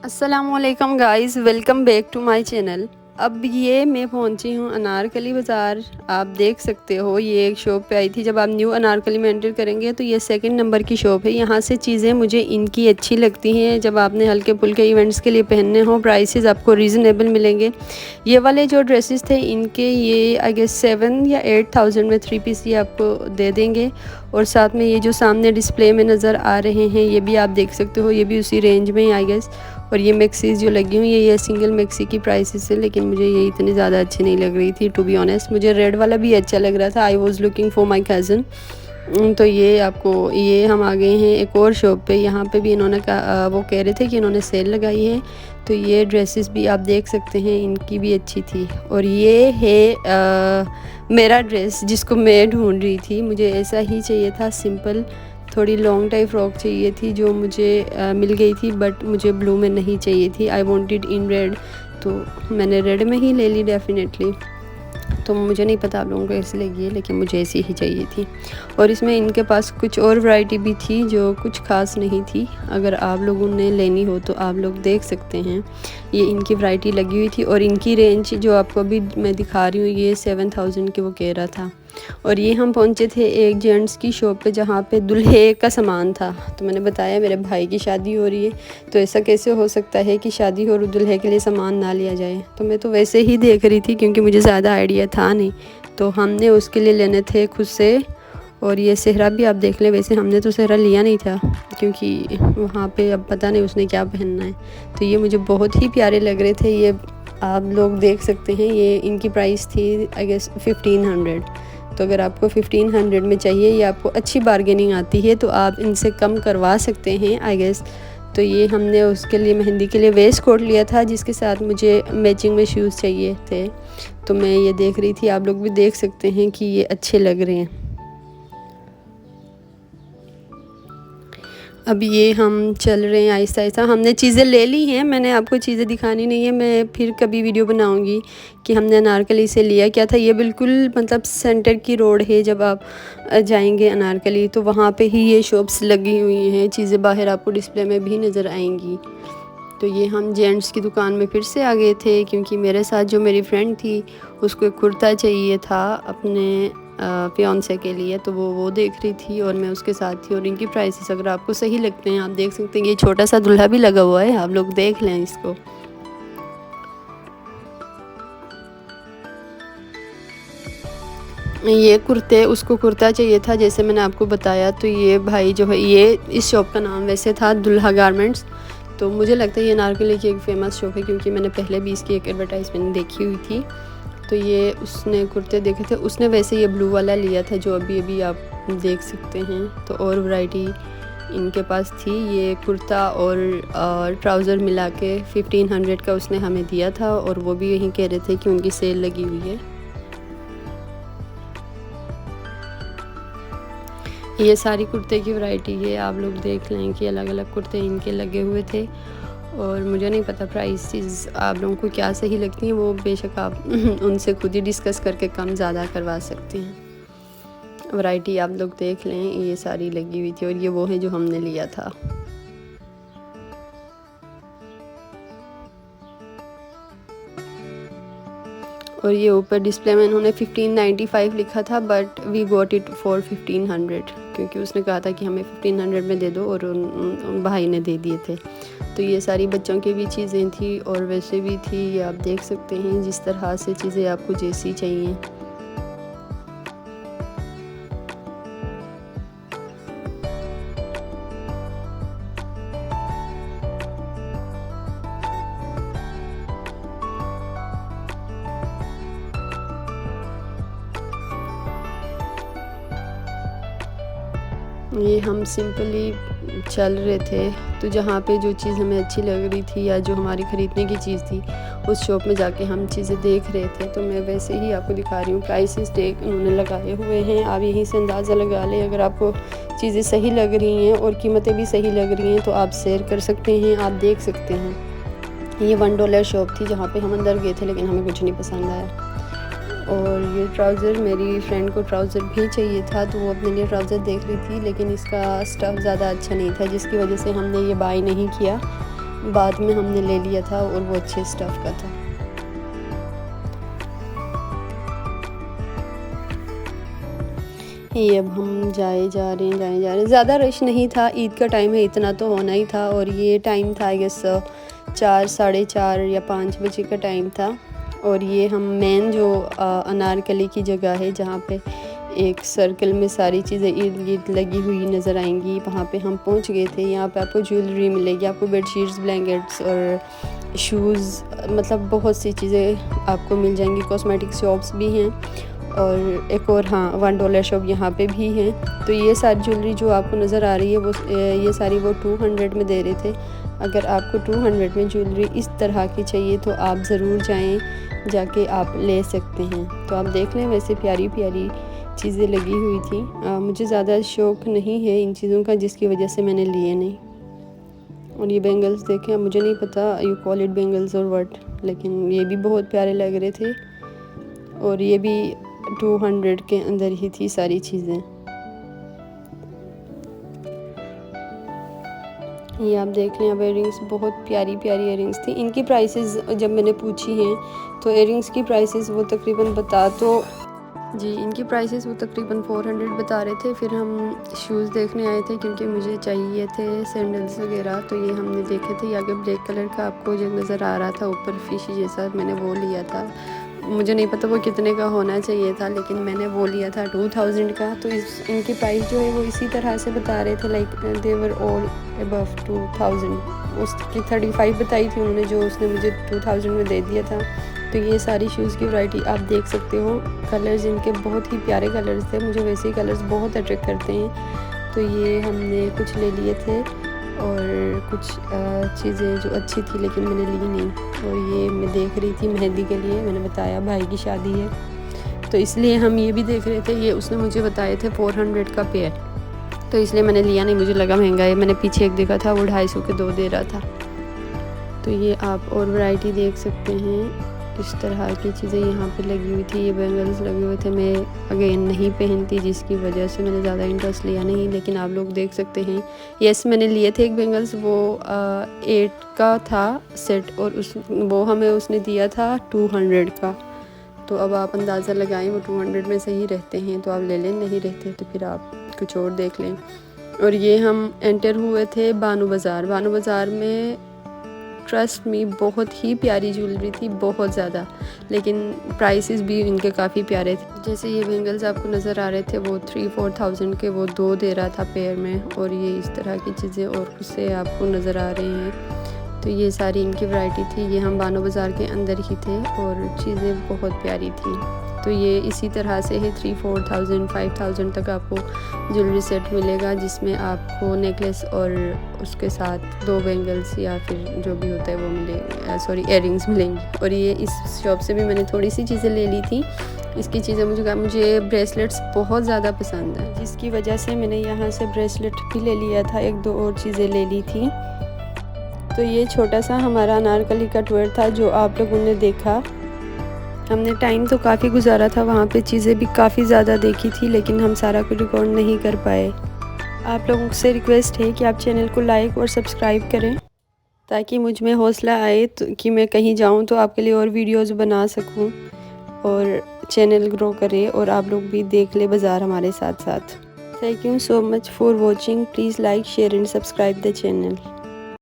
अस्सलामुअलैकुम guys, welcome back to my channel. अब ये मैं पहुंची हूँ अनारकली बाज़ार। आप देख सकते हो ये एक शॉप पे आई थी। जब आप न्यू अनारकली में एंटर करेंगे तो ये सेकंड नंबर की शॉप है। यहाँ से चीज़ें मुझे इनकी अच्छी लगती हैं। जब आपने हल्के फुल्के इवेंट्स के लिए पहनने हो, प्राइसेस आपको रीज़नेबल मिलेंगे। ये वाले जो ड्रेसेस थे इनके ये आई गेस 7 या 8,000 में 3 पीस ये आपको दे देंगे। और साथ में ये जो सामने डिस्प्ले में नज़र आ रहे हैं ये भी आप देख सकते हो, ये भी उसी रेंज में ही आई गेस। और ये मैक्सीज जो लगी हुई है ये सिंगल मैक्सी की प्राइसेस है, लेकिन मुझे ये इतनी ज़्यादा अच्छी नहीं लग रही थी टू बी ऑनेस्ट। मुझे रेड वाला भी अच्छा लग रहा था। I was looking for my cousin. तो ये आपको ये हम आ गए हैं एक और शॉप पे। यहाँ पे भी इन्होंने वो कह रहे थे कि इन्होंने सेल लगाई है। तो ये ड्रेसेस भी आप देख सकते हैं, इनकी भी अच्छी थी। और ये है मेरा ड्रेस जिसको मैं ढूंढ रही थी। मुझे ऐसा ही चाहिए था, सिंपल थोड़ी लॉन्ग टाइप फ्रॉक चाहिए थी जो मुझे मिल गई थी, बट मुझे ब्लू में नहीं चाहिए थी। आई वांटेड इन रेड, तो मैंने रेड में ही ले ली डेफिनेटली। तो मुझे नहीं पता आप लोगों को ऐसी लगी है, लेकिन मुझे ऐसी ही चाहिए थी। और इसमें इनके पास कुछ और वैरायटी भी थी जो कुछ खास नहीं थी। अगर आप लोगों ने लेनी हो तो आप लोग देख सकते हैं। ये इनकी वैरायटी लगी हुई थी और इनकी रेंज जो आपको अभी मैं दिखा रही हूँ ये 7,000 के वो कह रहा था। और ये हम पहुँचे थे एक जेंट्स की शॉप पे जहाँ पे दूल्हे का सामान था। तो मैंने बताया मेरे भाई की शादी हो रही है, तो ऐसा कैसे हो सकता है कि शादी हो और दूल्हे के लिए सामान ना लिया जाए। तो मैं तो वैसे ही देख रही थी क्योंकि मुझे ज़्यादा आइडिया था नहीं, तो हमने उसके लिए लेने थे खुद से। और ये सेहरा भी आप देख लें। वैसे हमने तो सेहरा लिया नहीं था क्योंकि वहाँ पे अब पता नहीं उसने क्या पहनना है। तो ये मुझे बहुत ही प्यारे लग रहे थे। ये आप लोग देख सकते हैं, ये इनकी प्राइस थी आई गेस 1500। तो अगर आपको 1500 में चाहिए या आपको अच्छी बारगेनिंग आती है तो आप इनसे कम करवा सकते हैं आई गेस। तो ये हमने उसके लिए मेहंदी के लिए वेस्ट कोट लिया था जिसके साथ मुझे मैचिंग में शूज़ चाहिए थे। तो मैं ये देख रही थी, आप लोग भी देख सकते हैं कि ये अच्छे लग रहे हैं। अब ये हम चल रहे हैं आहिस्ता आहिस्ता। हमने चीज़ें ले ली हैं, मैंने आपको चीज़ें दिखानी नहीं है। मैं फिर कभी वीडियो बनाऊंगी कि हमने अनारकली से लिया क्या था। ये बिल्कुल मतलब सेंटर की रोड है। जब आप जाएंगे अनारकली तो वहाँ पे ही ये शॉप्स लगी हुई हैं। चीज़ें बाहर आपको डिस्प्ले में भी नज़र आएंगी। तो ये हम जेंट्स की दुकान में फिर से आ गए थे क्योंकि मेरे साथ जो मेरी फ्रेंड थी उसको एक कुर्ता चाहिए था अपने फियांसे के लिए। तो वो देख रही थी और मैं उसके साथ थी। और इनकी प्राइसेस अगर आपको सही लगते हैं आप देख सकते हैं। ये छोटा सा दूल्हा भी लगा हुआ है, आप लोग देख लें इसको। ये कुर्ते, उसको कुर्ता चाहिए था जैसे मैंने आपको बताया। तो ये भाई जो है, ये इस शॉप का नाम वैसे था दुल्हा गारमेंट्स। तो मुझे लगता है ये अनारकली की एक फ़ेमस शॉप है क्योंकि मैंने पहले भी इसकी एक एडवर्टाइजमेंट देखी हुई थी। तो ये उसने कुर्ते देखे थे, उसने वैसे ये ब्लू वाला लिया था जो अभी अभी आप देख सकते हैं। तो और वैरायटी इनके पास थी। ये कुर्ता और ट्राउज़र मिला के 1500 का उसने हमें दिया था। और वो भी यही कह रहे थे कि उनकी सेल लगी हुई है। ये सारी कुर्ते की वैरायटी है, आप लोग देख लें कि अलग अलग कुर्ते इनके लगे हुए थे। और मुझे नहीं पता प्राइसेस आप लोगों को क्या सही लगती हैं, वो बेशक आप उनसे खुद ही डिस्कस करके कम ज़्यादा करवा सकते हैं। वैरायटी आप लोग देख लें, ये सारी लगी हुई थी। और ये वो है जो हमने लिया था। और ये ऊपर डिस्प्ले में इन्होंने 1595 लिखा था, but we got it for 1500 क्योंकि उसने कहा था कि हमें 1500 में दे दो और उन भाई ने दे दिए थे। तो ये सारी बच्चों की भी चीज़ें थी और वैसे भी थी। ये आप देख सकते हैं जिस तरह से चीज़ें आपको जैसी चाहिए। ये हम सिंपली चल रहे थे, तो जहाँ पे जो चीज़ हमें अच्छी लग रही थी या जो हमारी ख़रीदने की चीज़ थी उस शॉप में जाके हम चीज़ें देख रहे थे। तो मैं वैसे ही आपको दिखा रही हूँ। प्राइसेस टैग उन्होंने लगाए हुए हैं, आप यहीं से अंदाज़ा लगा लें। अगर आपको चीज़ें सही लग रही हैं और कीमतें भी सही लग रही हैं तो आप शेयर कर सकते हैं, आप देख सकते हैं। ये $1 शॉप थी जहाँ पे हम अंदर गए थे, लेकिन हमें कुछ नहीं पसंद आया। और ये ट्राउज़र, मेरी फ्रेंड को ट्राउज़र भी चाहिए था तो वो अपने लिए ट्राउज़र देख रही थी, लेकिन इसका स्टफ़ ज़्यादा अच्छा नहीं था जिसकी वजह से हमने ये बाय नहीं किया। बाद में हमने ले लिया था और वो अच्छे स्टफ़ का था। ये अब हम जा रहे हैं। ज़्यादा रश नहीं था, ईद का टाइम है, इतना तो होना ही था। और ये टाइम था आई गेस 4, साढ़े 4 या 5 बजे का टाइम था। और ये हम मेन जो अनारकली की जगह है जहाँ पे एक सर्कल में सारी चीज़ें इर्द गिर्द लगी हुई नज़र आएंगी, वहाँ पे हम पहुँच गए थे। यहाँ पे आपको ज्वेलरी मिलेगी, आपको बेडशीट्स, ब्लैंकेट्स और शूज़, मतलब बहुत सी चीज़ें आपको मिल जाएंगी। कॉस्मेटिक शॉप्स भी हैं और एक और हाँ $1 शॉप यहाँ पे भी है। तो ये सारी ज्वेलरी जो आपको नज़र आ रही है वो ये सारी वो 200 में दे रहे थे। अगर आपको 200 में ज्वेलरी इस तरह की चाहिए तो आप ज़रूर जाएं, जाके आप ले सकते हैं। तो आप देख लें, वैसे प्यारी प्यारी चीज़ें लगी हुई थी। मुझे ज़्यादा शौक़ नहीं है इन चीज़ों का, जिसकी वजह से मैंने लिए नहीं। और ये बैंगल्स देखें, मुझे नहीं पता यू कॉल इट बैंगल्स और व्हाट, लेकिन ये भी बहुत प्यारे लग रहे थे। और ये भी 200 के अंदर ही थी सारी चीज़ें। ये आप देख लें, अब इयरिंग्स बहुत प्यारी प्यारी इयरिंग्स थी। इनकी प्राइसेस जब मैंने पूछी हैं तो इयरिंग्स की प्राइसेस वो तकरीबन इनकी प्राइसेस वो तकरीबन 400 बता रहे थे। फिर हम शूज़ देखने आए थे क्योंकि मुझे चाहिए थे सैंडल्स वगैरह। तो ये हमने देखे थे, आगे ब्लैक कलर का आपको जो नज़र आ रहा था ऊपर फिश जैसा, मैंने वो लिया था। मुझे नहीं पता वो कितने का होना चाहिए था, लेकिन मैंने वो लिया था 2000 का। तो इनकी प्राइस जो है वो इसी तरह से बता रहे थे, like they were all above 2000। उसकी 35 बताई थी उन्होंने, जो उसने मुझे 2000 में दे दिया था। तो ये सारी शूज़ की वैरायटी आप देख सकते हो। कलर्स इनके बहुत ही प्यारे कलर्स थे, मुझे वैसे ही कलर्स बहुत अट्रैक्ट करते हैं। तो ये हमने कुछ ले लिए थे और कुछ चीज़ें जो अच्छी थी लेकिन मैंने ली नहीं। और ये मैं देख रही थी मेहंदी के लिए, मैंने बताया भाई की शादी है तो इसलिए हम ये भी देख रहे थे। ये उसने मुझे बताए थे 400 का पेयर, तो इसलिए मैंने लिया नहीं, मुझे लगा महंगा है। मैंने पीछे एक देखा था वो 250 के 2 दे रहा था। तो ये आप और वैरायटी देख सकते हैं, इस तरह की चीज़ें यहाँ पे लगी हुई थी। ये बैंगल्स लगे हुए थे, मैं अगेन नहीं पहनती जिसकी वजह से मैंने ज़्यादा इंटरेस्ट लिया नहीं, लेकिन आप लोग देख सकते हैं। यस, मैंने लिए थे एक बैंगल्स, वो 8 का था सेट और वो हमें उसने दिया था 200 का। तो अब आप अंदाज़ा लगाएं, वो 200 में सही रहते हैं तो आप ले लें, नहीं रहते तो फिर आप कुछ और देख लें। और ये हम एंटर हुए थे बानो बाज़ार में। ट्रस्ट मी, बहुत ही प्यारी ज्वेलरी थी, बहुत ज़्यादा, लेकिन प्राइसेस भी इनके काफ़ी प्यारे थे। जैसे ये बैंगल्स आपको नज़र आ रहे थे वो 3-4,000 के वो 2 दे रहा था पेयर में। और ये इस तरह की चीज़ें और उससे आपको नज़र आ रहे हैं। तो ये सारी इनकी वैरायटी थी। ये हम बानो बाज़ार के अंदर ही थे और चीज़ें बहुत प्यारी थी। तो ये इसी तरह से है 3-4,000 5,000 तक आपको ज्वेलरी सेट मिलेगा, जिसमें आपको नेकलेस और उसके साथ 2 बैंगल्स या फिर जो भी होता है वो इयररिंग्स मिलेंगी। और ये इस शॉप से भी मैंने थोड़ी सी चीज़ें ले ली थी। इसकी चीज़ें मुझे ब्रेसलेट्स बहुत ज़्यादा पसंद है, जिसकी वजह से मैंने यहाँ से ब्रेसलेट भी ले लिया था, 1-2 और चीज़ें ले ली थी। तो ये छोटा सा हमारा अनारकली का टूर था जो आप लोगों ने देखा। हमने टाइम तो काफ़ी गुजारा था, वहाँ पे चीज़ें भी काफ़ी ज़्यादा देखी थी, लेकिन हम सारा कुछ रिकॉर्ड नहीं कर पाए। आप लोगों से रिक्वेस्ट है कि आप चैनल को लाइक और सब्सक्राइब करें, ताकि मुझ में हौसला आए तो कि मैं कहीं जाऊँ तो आपके लिए और वीडियोस बना सकूँ और चैनल ग्रो करे और आप लोग भी देख ले बाज़ार हमारे साथ साथ। Thank you so much for watching. Please like, share and subscribe the channel.